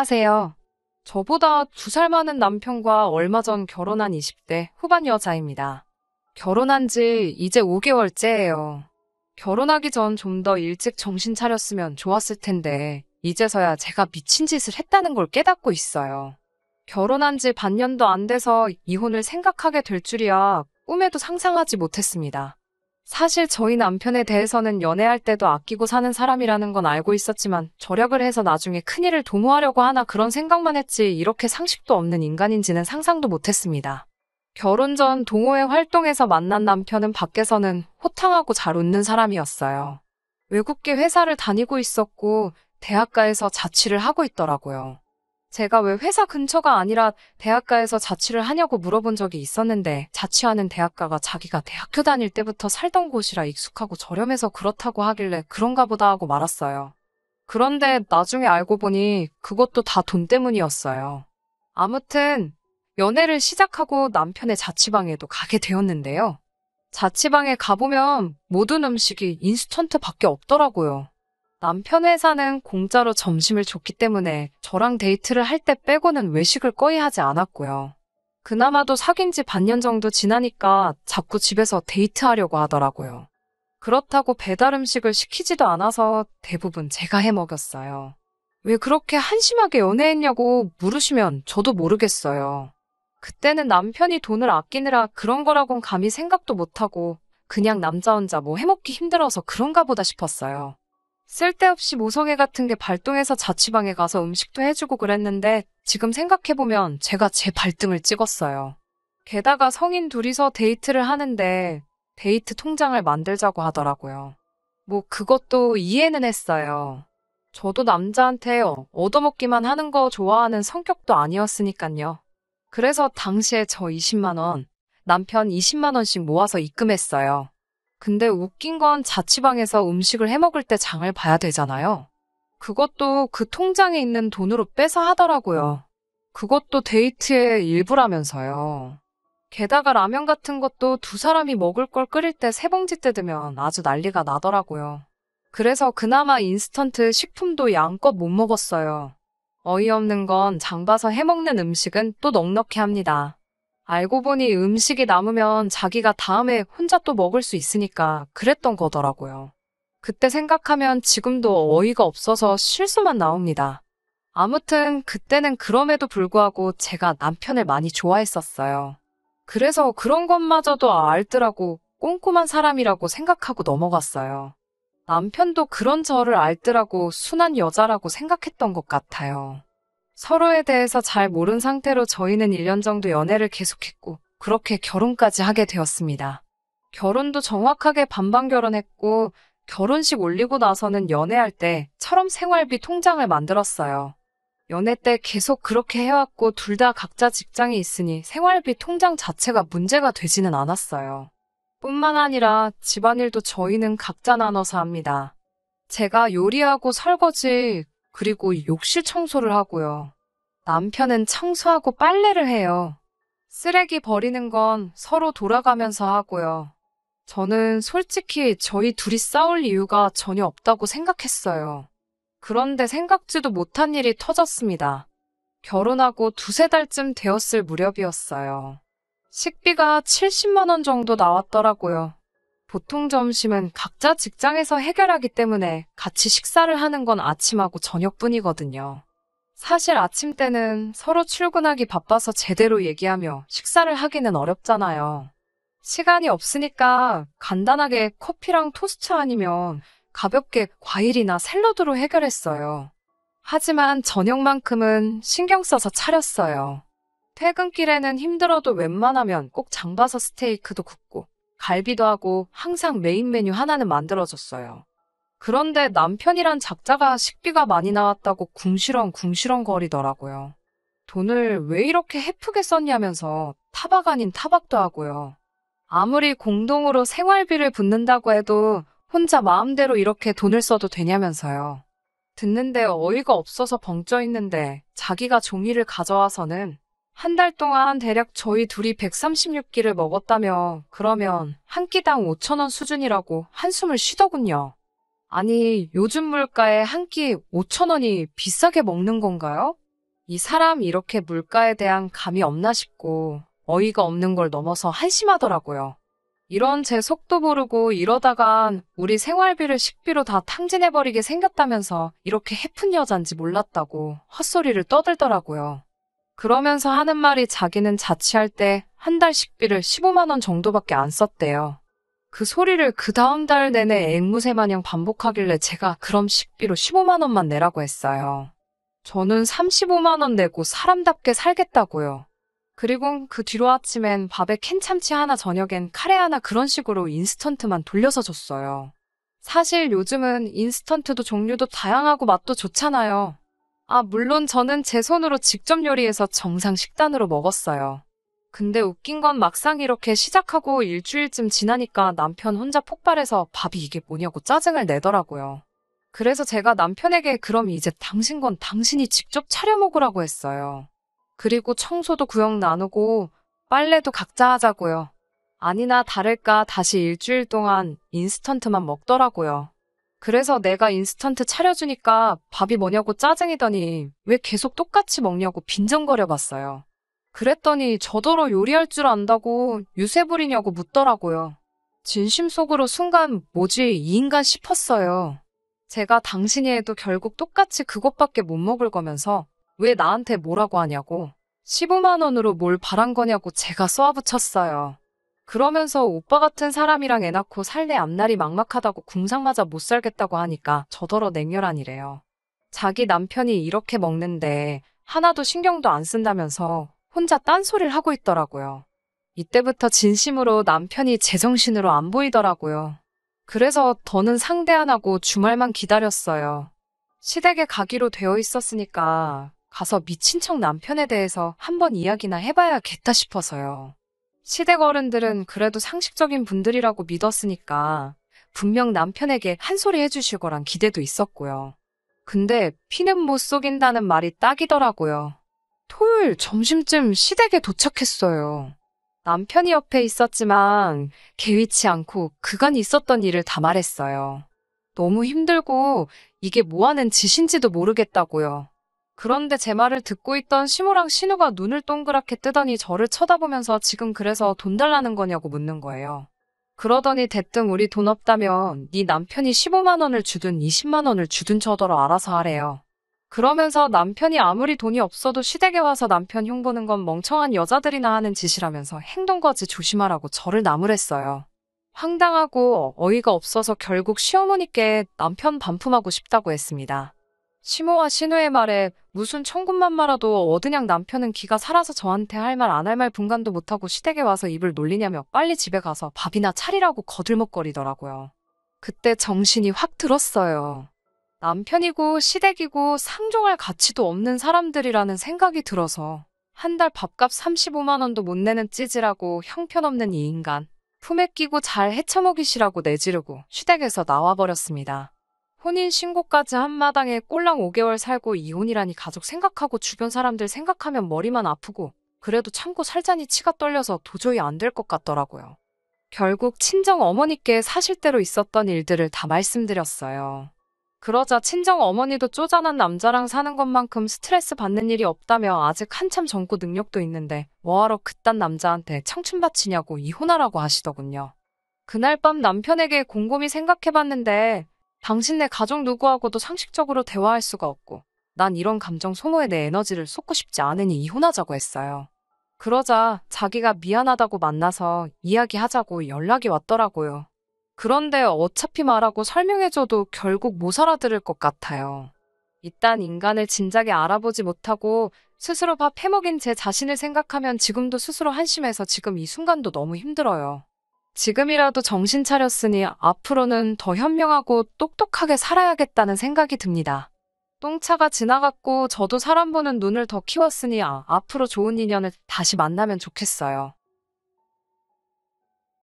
하세요. 저보다 2살 많은 남편과 얼마 전 결혼한 20대 후반 여자입니다. 결혼한 지 이제 5개월째예요. 결혼하기 전 좀 더 일찍 정신 차렸으면 좋았을 텐데, 이제서야 제가 미친 짓을 했다는 걸 깨닫고 있어요. 결혼한 지 반년도 안 돼서 이혼을 생각하게 될 줄이야 꿈에도 상상하지 못했습니다. 사실 저희 남편에 대해서는 연애할 때도 아끼고 사는 사람이라는 건 알고 있었지만 절약을 해서 나중에 큰일을 도모하려고 하나 그런 생각만 했지 이렇게 상식도 없는 인간인지는 상상도 못했습니다. 결혼 전 동호회 활동에서 만난 남편은 밖에서는 호탕하고 잘 웃는 사람이었어요. 외국계 회사를 다니고 있었고 대학가에서 자취를 하고 있더라고요. 제가 왜 회사 근처가 아니라 대학가에서 자취를 하냐고 물어본 적이 있었는데 자취하는 대학가가 자기가 대학교 다닐 때부터 살던 곳이라 익숙하고 저렴해서 그렇다고 하길래 그런가 보다 하고 말았어요. 그런데 나중에 알고 보니 그것도 다 돈 때문이었어요. 아무튼 연애를 시작하고 남편의 자취방에도 가게 되었는데요. 자취방에 가보면 모든 음식이 인스턴트밖에 없더라고요. 남편 회사는 공짜로 점심을 줬기 때문에 저랑 데이트를 할 때 빼고는 외식을 거의 하지 않았고요. 그나마도 사귄 지 반년 정도 지나니까 자꾸 집에서 데이트하려고 하더라고요. 그렇다고 배달 음식을 시키지도 않아서 대부분 제가 해 먹였어요. 왜 그렇게 한심하게 연애했냐고 물으시면 저도 모르겠어요. 그때는 남편이 돈을 아끼느라 그런 거라곤 감히 생각도 못하고 그냥 남자 혼자 뭐 해먹기 힘들어서 그런가 보다 싶었어요. 쓸데없이 모성애 같은 게 발동해서 자취방에 가서 음식도 해주고 그랬는데 지금 생각해보면 제가 제 발등을 찍었어요. 게다가 성인 둘이서 데이트를 하는데 데이트 통장을 만들자고 하더라고요. 뭐 그것도 이해는 했어요. 저도 남자한테 얻어먹기만 하는 거 좋아하는 성격도 아니었으니까요. 그래서 당시에 저 20만 원, 남편 20만 원씩 모아서 입금했어요. 근데 웃긴 건 자취방에서 음식을 해먹을 때 장을 봐야 되잖아요. 그것도 그 통장에 있는 돈으로 빼서 하더라고요. 그것도 데이트의 일부라면서요. 게다가 라면 같은 것도 2사람이 먹을 걸 끓일 때 3봉지 뜯으면 아주 난리가 나더라고요. 그래서 그나마 인스턴트 식품도 양껏 못 먹었어요. 어이없는 건 장 봐서 해먹는 음식은 또 넉넉히 합니다. 알고 보니 음식이 남으면 자기가 다음에 혼자 또 먹을 수 있으니까 그랬던 거더라고요. 그때 생각하면 지금도 어이가 없어서 실수만 나옵니다. 아무튼 그때는 그럼에도 불구하고 제가 남편을 많이 좋아했었어요. 그래서 그런 것마저도 알더라고 꼼꼼한 사람이라고 생각하고 넘어갔어요. 남편도 그런 저를 알더라고 순한 여자라고 생각했던 것 같아요. 서로에 대해서 잘 모른 상태로 저희는 1년 정도 연애를 계속했고 그렇게 결혼까지 하게 되었습니다. 결혼도 정확하게 반반 결혼했고 결혼식 올리고 나서는 연애할 때처럼 생활비 통장을 만들었어요. 연애 때 계속 그렇게 해왔고 둘 다 각자 직장이 있으니 생활비 통장 자체가 문제가 되지는 않았어요. 뿐만 아니라 집안일도 저희는 각자 나눠서 합니다. 제가 요리하고 설거지 그리고 욕실 청소를 하고요. 남편은 청소하고 빨래를 해요. 쓰레기 버리는 건 서로 돌아가면서 하고요. 저는 솔직히 저희 둘이 싸울 이유가 전혀 없다고 생각했어요. 그런데 생각지도 못한 일이 터졌습니다. 결혼하고 2~3달쯤 되었을 무렵이었어요. 식비가 70만 원 정도 나왔더라고요. 보통 점심은 각자 직장에서 해결하기 때문에 같이 식사를 하는 건 아침하고 저녁뿐이거든요. 사실 아침 때는 서로 출근하기 바빠서 제대로 얘기하며 식사를 하기는 어렵잖아요. 시간이 없으니까 간단하게 커피랑 토스트 아니면 가볍게 과일이나 샐러드로 해결했어요. 하지만 저녁만큼은 신경 써서 차렸어요. 퇴근길에는 힘들어도 웬만하면 꼭 장 봐서 스테이크도 굽고 갈비도 하고 항상 메인 메뉴 하나는 만들어줬어요. 그런데 남편이란 작자가 식비가 많이 나왔다고 궁시렁 거리더라고요. 돈을 왜 이렇게 헤프게 썼냐면서 타박 아닌 타박도 하고요. 아무리 공동으로 생활비를 붓는다고 해도 혼자 마음대로 이렇게 돈을 써도 되냐면서요. 듣는데 어이가 없어서 벙쪄 있는데 자기가 종이를 가져와서는 한 달 동안 대략 저희 둘이 136끼를 먹었다며 그러면 한 끼당 5,000원 수준이라고 한숨을 쉬더군요. 아니 요즘 물가에 한 끼 5,000원이 비싸게 먹는 건가요? 이 사람 이렇게 물가에 대한 감이 없나 싶고 어이가 없는 걸 넘어서 한심하더라고요. 이런 제 속도 모르고 이러다간 우리 생활비를 식비로 다 탕진해버리게 생겼다면서 이렇게 해픈 여잔지 몰랐다고 헛소리를 떠들더라고요. 그러면서 하는 말이 자기는 자취할 때 한 달 식비를 15만 원 정도밖에 안 썼대요. 그 소리를 그 다음 달 내내 앵무새 마냥 반복하길래 제가 그럼 식비로 15만 원만 내라고 했어요. 저는 35만 원 내고 사람답게 살겠다고요. 그리고 그 뒤로 아침엔 밥에 캔참치 하나 저녁엔 카레 하나 그런 식으로 인스턴트만 돌려서 줬어요. 사실 요즘은 인스턴트도 종류도 다양하고 맛도 좋잖아요. 아, 물론 저는 제 손으로 직접 요리해서 정상 식단으로 먹었어요. 근데 웃긴 건 막상 이렇게 시작하고 일주일쯤 지나니까 남편 혼자 폭발해서 밥이 이게 뭐냐고 짜증을 내더라고요. 그래서 제가 남편에게 그럼 이제 당신 건 당신이 직접 차려 먹으라고 했어요. 그리고 청소도 구역 나누고 빨래도 각자 하자고요. 아니나 다를까 다시 일주일 동안 인스턴트만 먹더라고요. 그래서 내가 인스턴트 차려주니까 밥이 뭐냐고 짜증이더니 왜 계속 똑같이 먹냐고 빈정거려 봤어요. 그랬더니 저더러 요리할 줄 안다고 유세 부리냐고 묻더라고요. 진심 속으로 순간 뭐지 이 인간 싶었어요. 제가 당신이 해도 결국 똑같이 그것밖에 못 먹을 거면서 왜 나한테 뭐라고 하냐고 15만 원으로 뭘 바란 거냐고 제가 쏘아붙였어요. 그러면서 오빠 같은 사람이랑 애 낳고 살래 앞날이 막막하다고 궁상맞아 못 살겠다고 하니까 저더러 냉혈한이래요. 자기 남편이 이렇게 먹는데 하나도 신경도 안 쓴다면서 혼자 딴소리를 하고 있더라고요. 이때부터 진심으로 남편이 제정신으로 안 보이더라고요. 그래서 더는 상대 안 하고 주말만 기다렸어요. 시댁에 가기로 되어 있었으니까 가서 미친 척 남편에 대해서 한번 이야기나 해봐야겠다 싶어서요. 시댁 어른들은 그래도 상식적인 분들이라고 믿었으니까 분명 남편에게 한 소리 해주실 거란 기대도 있었고요. 근데 피는 못 속인다는 말이 딱이더라고요. 토요일 점심쯤 시댁에 도착했어요. 남편이 옆에 있었지만 개의치 않고 그간 있었던 일을 다 말했어요. 너무 힘들고 이게 뭐하는 짓인지도 모르겠다고요. 그런데 제 말을 듣고 있던 시모랑 신우가 눈을 동그랗게 뜨더니 저를 쳐다보면서 지금 그래서 돈 달라는 거냐고 묻는 거예요. 그러더니 대뜸 우리 돈 없다면 네 남편이 15만 원을 주든 20만 원을 주든 저더러 알아서 하래요. 그러면서 남편이 아무리 돈이 없어도 시댁에 와서 남편 흉보는 건 멍청한 여자들이나 하는 짓이라면서 행동거지 조심하라고 저를 나무랬어요. 황당하고 어이가 없어서 결국 시어머니께 남편 반품하고 싶다고 했습니다. 시모와 신우의 말에 무슨 천군만마라도 얻으냥 남편은 기가 살아서 저한테 할 말 안 할 말 분간도 못하고 시댁에 와서 입을 놀리냐며 빨리 집에 가서 밥이나 차리라고 거들먹거리더라고요. 그때 정신이 확 들었어요. 남편이고 시댁이고 상종할 가치도 없는 사람들이라는 생각이 들어서 한 달 밥값 35만 원도 못 내는 찌질하고 형편없는 이 인간 품에 끼고 잘 헤쳐먹이시라고 내지르고 시댁에서 나와버렸습니다. 혼인신고까지 한 마당에 꼴랑 5개월 살고 이혼이라니 가족 생각하고 주변 사람들 생각하면 머리만 아프고 그래도 참고 살자니 치가 떨려서 도저히 안 될 것 같더라고요. 결국 친정 어머니께 사실대로 있었던 일들을 다 말씀드렸어요. 그러자 친정 어머니도 쪼잔한 남자랑 사는 것만큼 스트레스 받는 일이 없다며 아직 한참 젊고 능력도 있는데 뭐하러 그딴 남자한테 청춘 바치냐고 이혼하라고 하시더군요. 그날 밤 남편에게 곰곰이 생각해봤는데 당신네 가족 누구하고도 상식적으로 대화할 수가 없고 난 이런 감정 소모에 내 에너지를 쏟고 싶지 않으니 이혼하자고 했어요. 그러자 자기가 미안하다고 만나서 이야기하자고 연락이 왔더라고요. 그런데 어차피 말하고 설명해줘도 결국 못 알아들을 것 같아요. 이딴 인간을 진작에 알아보지 못하고 스스로 밥 해먹인 제 자신을 생각하면 지금도 스스로 한심해서 지금 이 순간도 너무 힘들어요. 지금이라도 정신 차렸으니 앞으로는 더 현명하고 똑똑하게 살아야겠다는 생각이 듭니다. 똥차가 지나갔고 저도 사람 보는 눈을 더 키웠으니 앞으로 좋은 인연을 다시 만나면 좋겠어요.